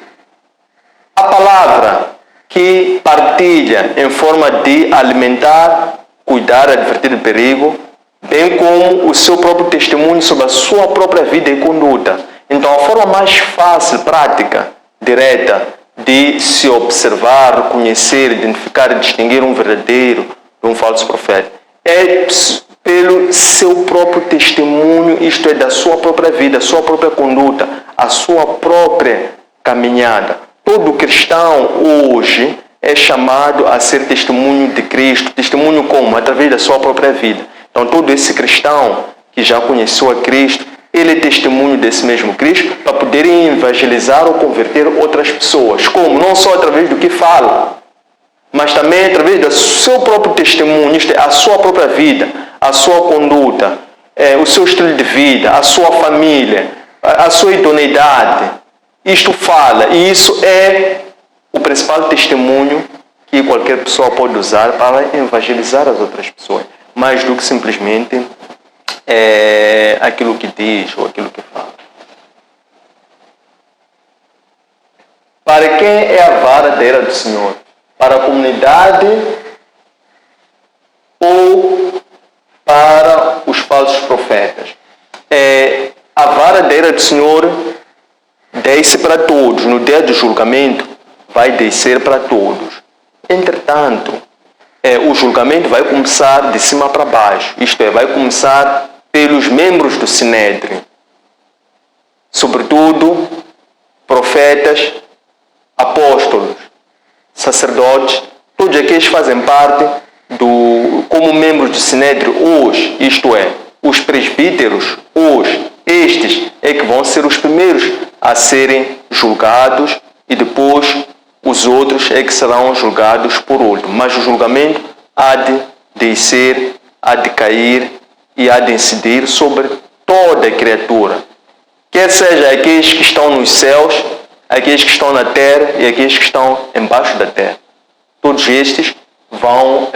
A palavra que partilha em forma de alimentar, cuidar, advertir de perigo, bem como o seu próprio testemunho sobre a sua própria vida e conduta. Então, a forma mais fácil, prática, direta, de se observar, reconhecer, identificar e distinguir um verdadeiro de um falso profeta é pelo seu próprio testemunho, isto é, da sua própria vida, a sua própria conduta, a sua própria caminhada. Todo cristão hoje é chamado a ser testemunho de Cristo. Testemunho como? Através da sua própria vida. Então, todo esse cristão que já conheceu a Cristo, ele é testemunho desse mesmo Cristo para poder evangelizar ou converter outras pessoas. Como? Não só através do que fala, mas também através do seu próprio testemunho, isto é, a sua própria vida, a sua conduta, o seu estilo de vida, a sua família, a sua idoneidade. Isto fala, e isso é o principal testemunho que qualquer pessoa pode usar para evangelizar as outras pessoas, mais do que simplesmente aquilo que diz ou aquilo que fala. Para quem é a vara da ira do Senhor? Para a comunidade ou para os falsos profetas? A vara da ira do Senhor desce para todos. No dia do julgamento vai descer para todos. Entretanto, o julgamento vai começar de cima para baixo. Isto é, vai começar pelos membros do Sinédrio. Sobretudo, profetas, apóstolos, sacerdotes, todos aqueles que fazem parte como membros do Sinédrio hoje, isto é, os presbíteros hoje, estes é que vão ser os primeiros a serem julgados e depois os outros é que serão julgados por último. Mas o julgamento há de descer, há de cair e há de incidir sobre toda a criatura. Quer seja aqueles que estão nos céus, aqueles que estão na terra e aqueles que estão embaixo da terra. Todos estes vão,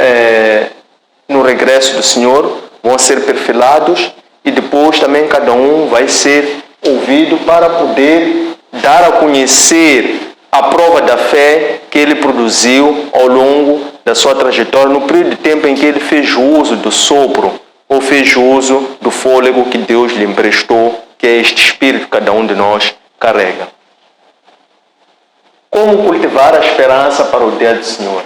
no regresso do Senhor, vão ser perfilados e depois também cada um vai ser ouvido para poder dar a conhecer a prova da fé que ele produziu ao longo da sua trajetória, no período de tempo em que ele fez uso do sopro ou fez uso do fôlego que Deus lhe emprestou, que é este espírito que cada um de nós carrega. Como cultivar a esperança para o dia do Senhor?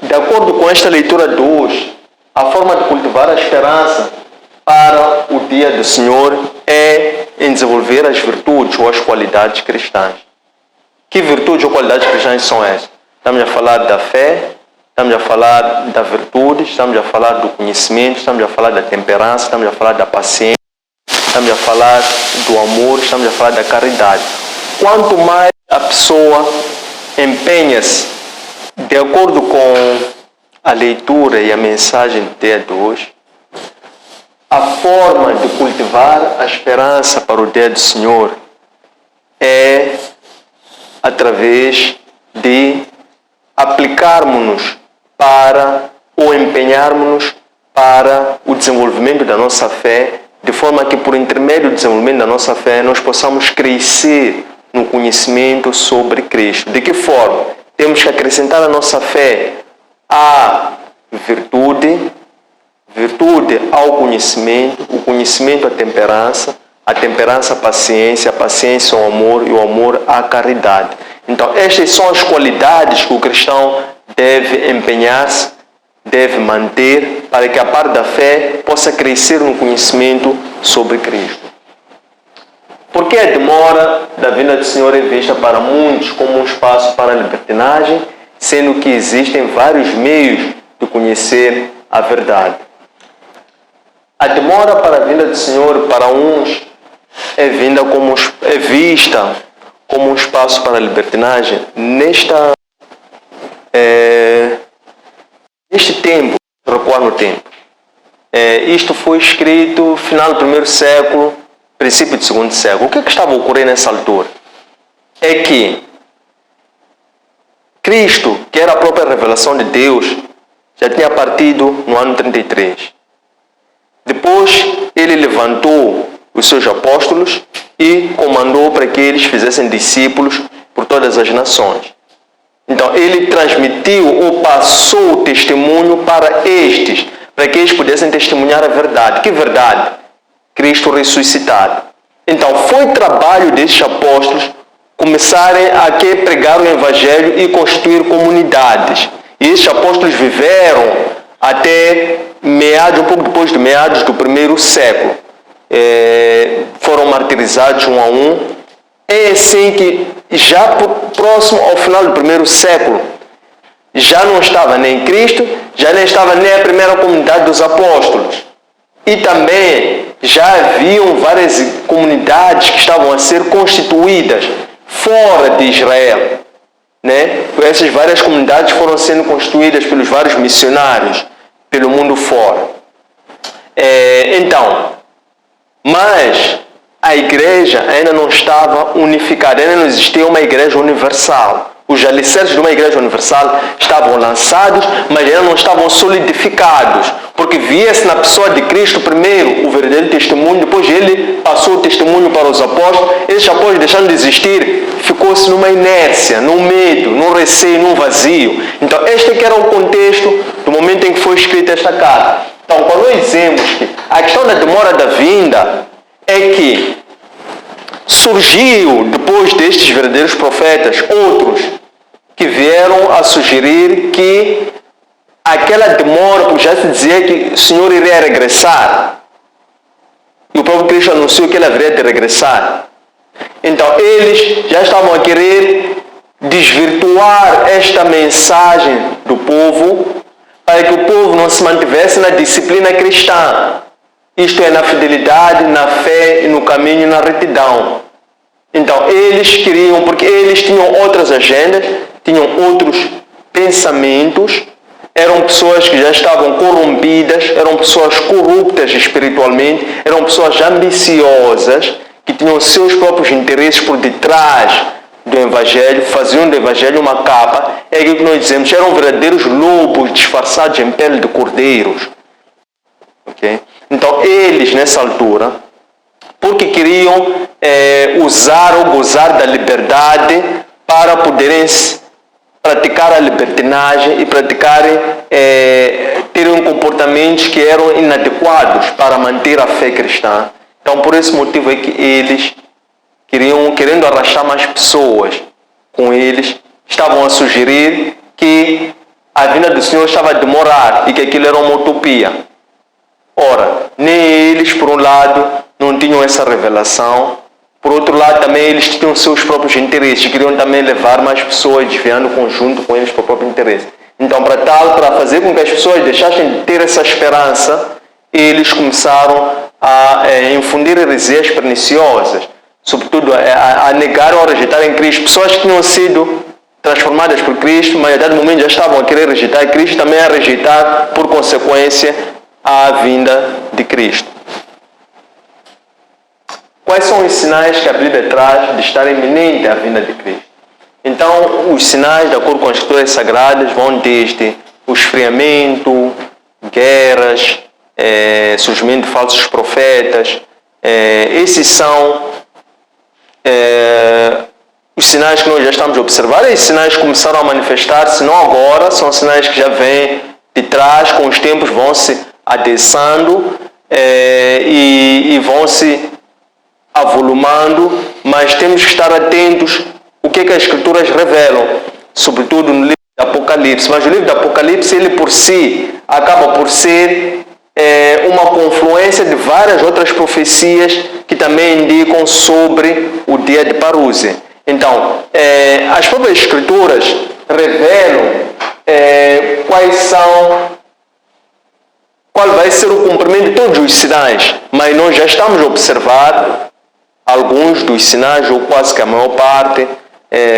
De acordo com esta leitura de hoje, a forma de cultivar a esperança para o dia do Senhor é em desenvolver as virtudes ou as qualidades cristãs. Que virtudes ou qualidades cristãs são essas? Estamos a falar da fé, estamos a falar da virtude, estamos a falar do conhecimento, estamos a falar da temperança, estamos a falar da paciência, estamos a falar do amor, estamos a falar da caridade. Quanto mais a pessoa empenha-se de acordo com a leitura e a mensagem do dia de hoje, a forma de cultivar a esperança para o dia do Senhor é através de aplicarmos-nos para ou empenharmos-nos para o desenvolvimento da nossa fé, de forma que por intermédio do desenvolvimento da nossa fé nós possamos crescer no conhecimento sobre Cristo. De que forma? Temos que acrescentar à nossa fé a virtude ao conhecimento, o conhecimento à temperança, a temperança à paciência, a paciência ao amor e o amor à caridade. Então, estas são as qualidades que o cristão deve empenhar-se, deve manter, para que a parte da fé possa crescer no conhecimento sobre Cristo. Por que a demora da vinda do Senhor é vista para muitos como um espaço para a libertinagem, sendo que existem vários meios de conhecer a verdade? A demora para a vinda do Senhor, para uns, é vista como um espaço para a libertinagem. Neste tempo, recuar no tempo, isto foi escrito no final do primeiro século, princípio do segundo século. O que estava ocorrendo nessa altura? É que Cristo, que era a própria revelação de Deus, já tinha partido no ano 33. Depois, ele levantou os seus apóstolos e comandou para que eles fizessem discípulos por todas as nações. Então, ele transmitiu ou passou o testemunho para estes, para que eles pudessem testemunhar a verdade. Que verdade? Cristo ressuscitado. Então, foi trabalho destes apóstolos começarem a pregar o Evangelho e construir comunidades. E estes apóstolos viveram até um pouco depois de meados do primeiro século. Foram martirizados um a um. É assim que, já próximo ao final do primeiro século, já não estava nem Cristo, já nem estava nem a primeira comunidade dos apóstolos. E também já haviam várias comunidades que estavam a ser constituídas fora de Israel. Né? Essas várias comunidades foram sendo constituídas pelos vários missionários pelo mundo fora. Mas a igreja ainda não estava unificada, ainda não existia uma igreja universal. Os alicerces de uma igreja universal estavam lançados, mas ainda não estavam solidificados, porque via-se na pessoa de Cristo primeiro o verdadeiro testemunho, depois ele passou o testemunho para os apóstolos. Esses apóstolos, deixando de existir, ficou-se numa inércia, num medo, num receio, num vazio. Então, este que era o contexto do momento em que foi escrita esta carta. Então, quando nós dizemos que a questão da demora da vinda é que surgiu, depois destes verdadeiros profetas, outros que vieram a sugerir que aquela demora, porque já se dizia que o Senhor iria regressar, e o próprio Cristo anunciou que ele haveria de regressar. Então, eles já estavam a querer desvirtuar esta mensagem do povo, para que o povo não se mantivesse na disciplina cristã. Isto é, na fidelidade, na fé, no caminho e na retidão. Então, eles queriam, porque eles tinham outras agendas, tinham outros pensamentos, eram pessoas que já estavam corrompidas, eram pessoas corruptas espiritualmente, eram pessoas ambiciosas, que tinham seus próprios interesses por detrás do Evangelho, faziam do Evangelho uma capa. É aquilo que nós dizemos, eram verdadeiros lobos disfarçados em pele de cordeiros. Okay? Então, eles, nessa altura, porque queriam usar ou gozar da liberdade para poderem praticar a libertinagem e praticarem, terem comportamentos que eram inadequados para manter a fé cristã. Então, por esse motivo é que eles querendo arrastar mais pessoas com eles, estavam a sugerir que a vinda do Senhor estava a demorar e que aquilo era uma utopia. Ora, nem eles, por um lado, não tinham essa revelação, por outro lado, também eles tinham seus próprios interesses, queriam também levar mais pessoas, desviando o conjunto com eles para o próprio interesse. Então, para fazer com que as pessoas deixassem de ter essa esperança, eles começaram a infundir heresias perniciosas, sobretudo a negar ou a rejeitar em Cristo. Pessoas que tinham sido transformadas por Cristo, mas a dado momento já estavam a querer rejeitar Cristo, também a rejeitar, por consequência, a vinda de Cristo. Quais são os sinais que a Bíblia traz de estar iminente a vinda de Cristo? Então, os sinais, de acordo com as Escrituras Sagradas, vão desde o esfriamento, guerras, surgimento de falsos profetas. Esses são os sinais que nós já estamos a observar. Esses sinais começaram a manifestar-se, não agora, são sinais que já vêm de trás, com os tempos vão se adensando e vão se avolumando, mas temos que estar atentos o que as Escrituras revelam, sobretudo no livro do Apocalipse. Mas o livro do Apocalipse, ele por si, acaba por ser uma confluência de várias outras profecias que também indicam sobre o dia de Paruse. Então, as próprias escrituras revelam qual vai ser o cumprimento de todos os sinais, mas nós já estamos a observar alguns dos sinais, ou quase que a maior parte.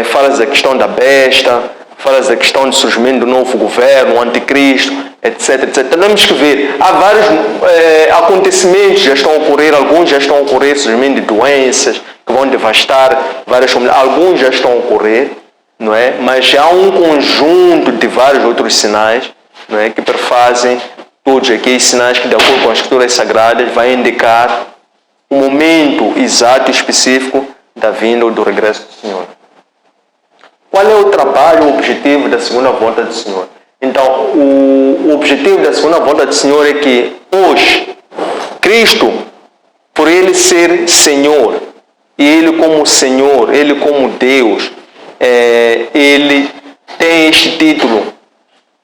Fala da questão da besta, fala da questão do surgimento do novo governo, o anticristo, etc, etc. Temos que ver, há vários acontecimentos que já estão a ocorrer, alguns já estão a ocorrer, surgimento de doenças que vão devastar várias comunidades, alguns já estão a ocorrer, não é? Mas já há um conjunto de vários outros sinais, não é? Que perfazem todos aqueles sinais que, de acordo com as escrituras sagradas, vai indicar o momento exato e específico da vinda ou do regresso do Senhor. Qual é o trabalho, o objetivo da segunda volta do Senhor? Então, o objetivo da segunda volta do Senhor é que hoje, Cristo, por Ele ser Senhor, e Ele como Senhor, Ele como Deus, Ele tem este título,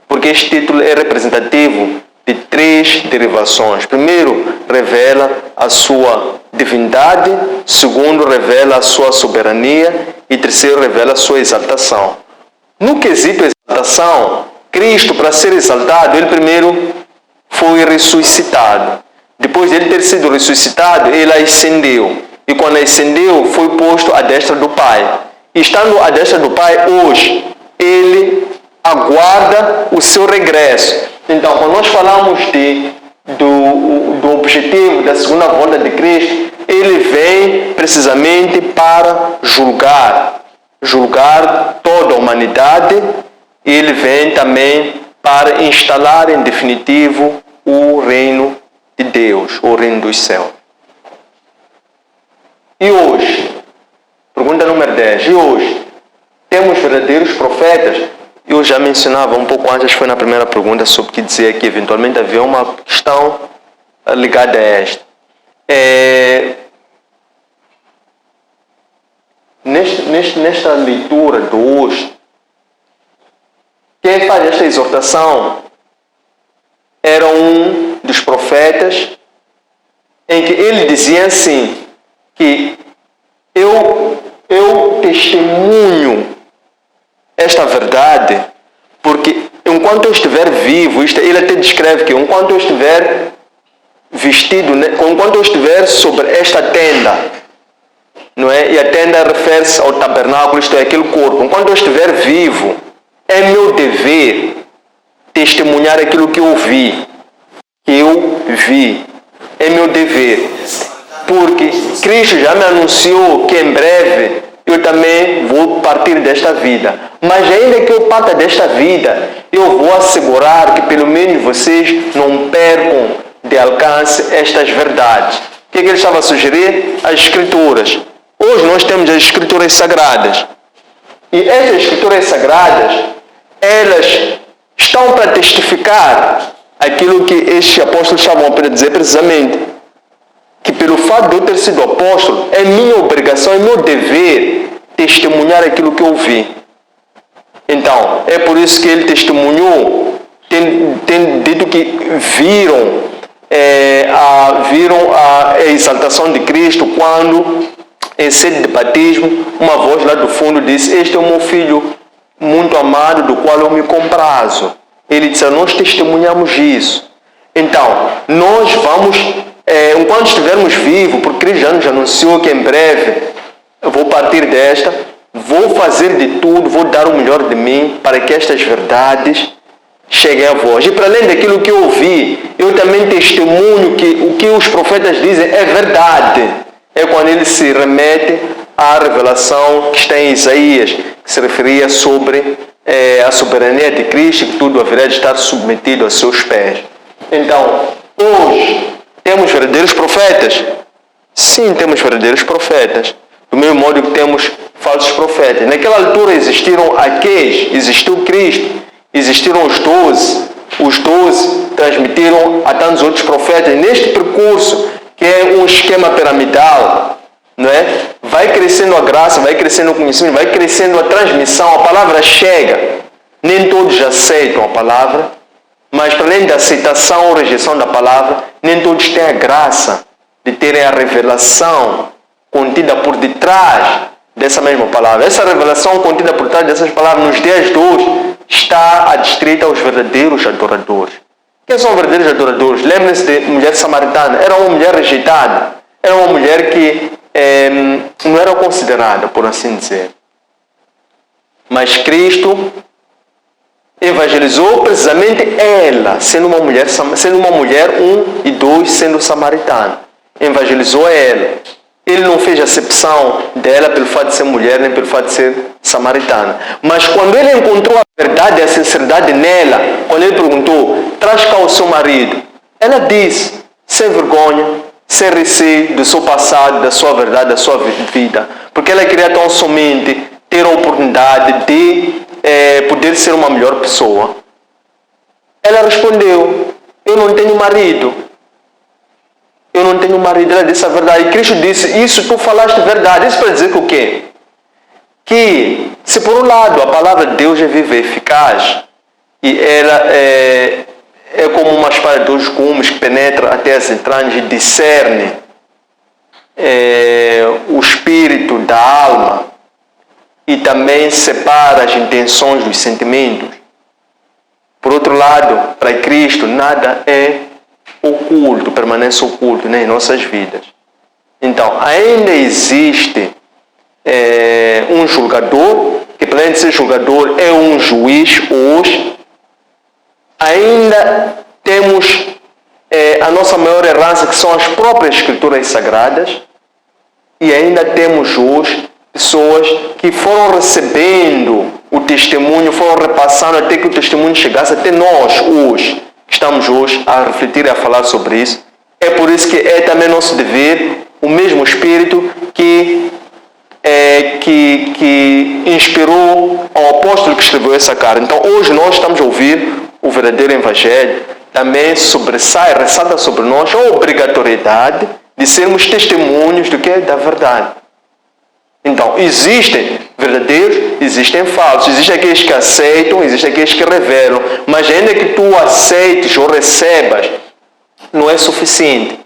porque este título é representativo de 3 derivações. Primeiro, revela a sua divindade. Segundo, revela a sua soberania. E terceiro, revela a sua exaltação. No quesito exaltação, Cristo, para ser exaltado, Ele primeiro foi ressuscitado. Depois de Ele ter sido ressuscitado, Ele ascendeu. E quando ascendeu, foi posto à destra do Pai. E estando à destra do Pai, hoje, Ele aguarda o seu regresso. Então, quando nós falamos do objetivo da segunda volta de Cristo, Ele vem precisamente para julgar toda a humanidade. Ele vem também para instalar em definitivo o reino de Deus, o reino dos céus. E hoje, pergunta número 10, e hoje, temos verdadeiros profetas? Eu já mencionava um pouco antes, foi na primeira pergunta, sobre que dizer que eventualmente havia uma questão ligada a esta. Nesta leitura de hoje, quem faz esta exortação era um dos profetas, em que ele dizia assim, que eu testemunho esta verdade, porque enquanto eu estiver vivo, ele até descreve que enquanto eu estiver vestido, enquanto eu estiver sobre esta tenda, não é? E a tenda refere-se ao tabernáculo, isto é, aquele corpo. Enquanto eu estiver vivo, é meu dever testemunhar aquilo que eu vi. É meu dever. Porque Cristo já me anunciou que em breve eu também vou partir desta vida. Mas ainda que eu parta desta vida, eu vou assegurar que pelo menos vocês não percam de alcance estas verdades. O que ele estava a sugerir? As Escrituras. Hoje nós temos as Escrituras Sagradas. E essas Escrituras Sagradas, elas estão para testificar aquilo que estes apóstolos estavam para dizer precisamente. Que pelo fato de eu ter sido apóstolo, é minha obrigação, é meu dever testemunhar aquilo que eu vi. Então, é por isso que ele testemunhou, tendo dito que viram a exaltação de Cristo quando, em sede de batismo, uma voz lá do fundo disse: este é o meu filho muito amado, do qual eu me comprazo. Ele disse: nós testemunhamos isso. Então, nós vamos, enquanto estivermos vivos, porque Cristo já nos anunciou que em breve eu vou partir desta, vou fazer de tudo, vou dar o melhor de mim para que estas verdades cheguem a vós. E para além daquilo que eu ouvi, eu também testemunho que o que os profetas dizem é verdade. É quando ele se remete à revelação que está em Isaías, que se referia sobre a soberania de Cristo, que tudo haverá de estar submetido a seus pés. Então, hoje, temos verdadeiros profetas? Sim, temos verdadeiros profetas. Do mesmo modo que temos falsos profetas. Naquela altura existiram aqueles, existiu Cristo, existiram os 12. Os 12 transmitiram a tantos outros profetas. Neste percurso, que é um esquema piramidal, não é? Vai crescendo a graça, vai crescendo o conhecimento, vai crescendo a transmissão, a palavra chega. Nem todos aceitam a palavra, Mas para além da aceitação ou rejeição da palavra, nem todos têm a graça de terem a revelação contida por detrás dessa mesma palavra. Essa revelação contida por trás dessas palavras nos dias de hoje está adstrita aos verdadeiros adoradores. Quem são os verdadeiros adoradores? Lembrem-se de mulher samaritana. Era uma mulher rejeitada. Era uma mulher que não era considerada, por assim dizer. Mas Cristo evangelizou precisamente ela, sendo uma mulher, um e dois, sendo samaritana. Evangelizou ela. Ele não fez acepção dela pelo fato de ser mulher, nem pelo fato de ser samaritana. Mas quando ele encontrou a verdade e a sinceridade nela, quando ele perguntou, traz cá o seu marido, ela disse, sem vergonha, sem receio do seu passado, da sua verdade, da sua vida. Porque ela queria tão somente ter a oportunidade de poder ser uma melhor pessoa. Ela respondeu, eu não tenho marido. Eu não tenho marido. Ela disse a verdade. E Cristo disse, isso tu falaste verdade. Isso para dizer que o quê? Que se por um lado a palavra de Deus é viva e eficaz, e ela é como uma espada de dois gumes que penetra até as entranhas e discerne o espírito da alma e também separa as intenções dos sentimentos. Por outro lado, para Cristo nada é oculto, permanece oculto em nossas vidas. Então, ainda existe um julgador, que para além de ser julgador é um juiz hoje. Ainda temos a nossa maior herança, que são as próprias escrituras sagradas, e ainda temos hoje pessoas que foram recebendo o testemunho, foram repassando até que o testemunho chegasse até nós hoje. Estamos hoje a refletir e a falar sobre isso. É por isso que é também nosso dever, o mesmo Espírito que inspirou ao apóstolo que escreveu essa carta. Então hoje nós estamos a ouvir o verdadeiro Evangelho. Também ressalta sobre nós a obrigatoriedade de sermos testemunhos do que é da verdade. Então, existem verdadeiros, existem falsos, existem aqueles que aceitam, existem aqueles que revelam, mas ainda que tu aceites ou recebas, não é suficiente.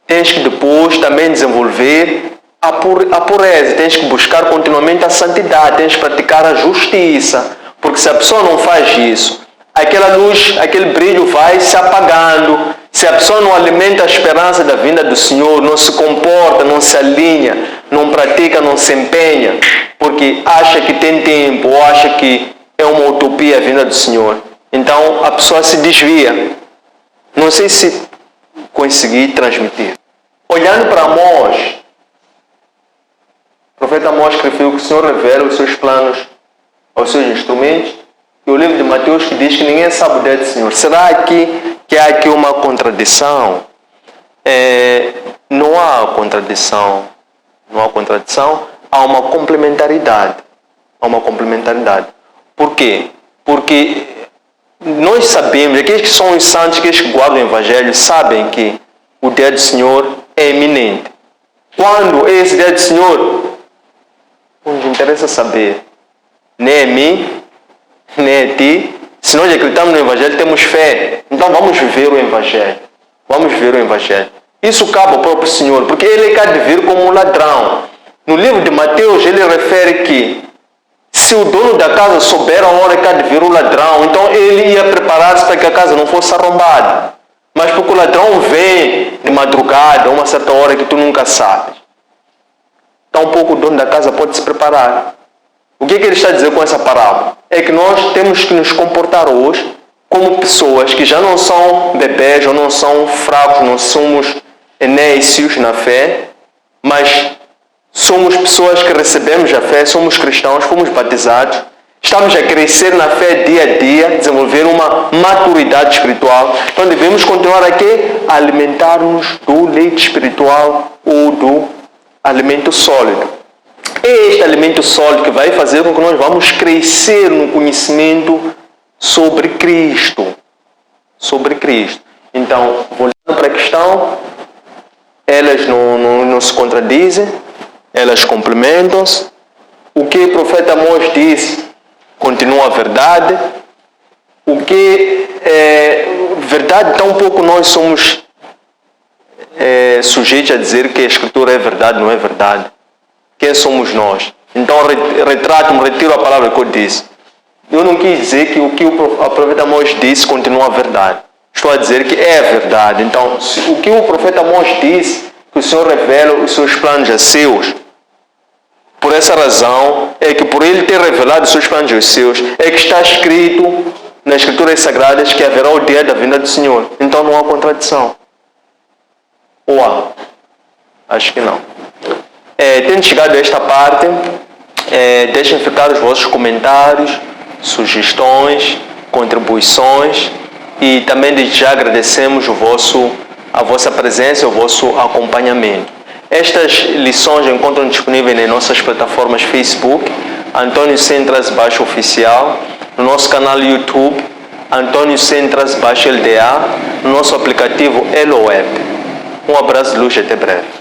Tens que depois também desenvolver a pureza, tens que buscar continuamente a santidade, tens que praticar a justiça, porque se a pessoa não faz isso, aquela luz, aquele brilho vai se apagando. Se a pessoa não alimenta a esperança da vinda do Senhor, não se comporta, não se alinha, não pratica, não se empenha, porque acha que tem tempo ou acha que é uma utopia a vinda do Senhor, então a pessoa se desvia. Não sei se consegui transmitir. Olhando para Amós, o profeta Amós escreveu que o Senhor revela os seus planos aos seus instrumentos, e o livro de Mateus que diz que ninguém sabe o dia do Senhor. Será que há aqui uma contradição? Não há contradição. Não há contradição. Há uma complementaridade. Por quê? Porque nós sabemos, aqueles que são os santos, aqueles que guardam o Evangelho, sabem que o dia do Senhor é iminente. Quando é esse dia do Senhor? Não nos interessa saber. Nem a mim, nem a ti. Se nós acreditamos no Evangelho, temos fé. Então vamos viver o Evangelho. Isso cabe ao próprio Senhor, porque Ele quer vir como um ladrão. No livro de Mateus, ele refere que se o dono da casa souber a hora que há de vir o ladrão, então ele ia preparar-se para que a casa não fosse arrombada. Mas porque o ladrão vem de madrugada, a uma certa hora que tu nunca sabes, tampouco o dono da casa pode se preparar. O que ele está a dizer com essa parábola? É que nós temos que nos comportar hoje como pessoas que já não são bebês, ou não são fracos, não somos nécios na fé, mas somos pessoas que recebemos a fé, somos cristãos, fomos batizados, estamos a crescer na fé dia a dia, desenvolver uma maturidade espiritual. Então devemos continuar aqui a alimentar-nos do leite espiritual ou do alimento sólido. É este alimento sólido que vai fazer com que nós vamos crescer no conhecimento sobre Cristo. Então, voltando para a questão, elas não se contradizem, elas complementam-se. O que o profeta Amós disse continua a verdade. o que é verdade, tão pouco nós somos sujeitos a dizer que a Escritura é verdade, não é verdade. Quem somos nós? Então retiro a palavra que eu disse. Eu não quis dizer que o que o profeta Amós disse continua a verdade. Estou a dizer que é verdade. Então, o que o profeta Amós disse, que o Senhor revela os seus planos a seus, por essa razão, é que por ele ter revelado os seus planos aos seus, é que está escrito nas Escrituras Sagradas que haverá o dia da vinda do Senhor. Então não há contradição. Ou há? Acho que não. Tendo chegado a esta parte, deixem ficar os vossos comentários, sugestões, contribuições, e também desde já agradecemos a vossa presença e o vosso acompanhamento. Estas lições encontram disponíveis nas nossas plataformas Facebook, Antônio Centras _ Oficial, no nosso canal YouTube, Antônio Centras _ LDA, no nosso aplicativo EloWeb. Um abraço de luz e até breve.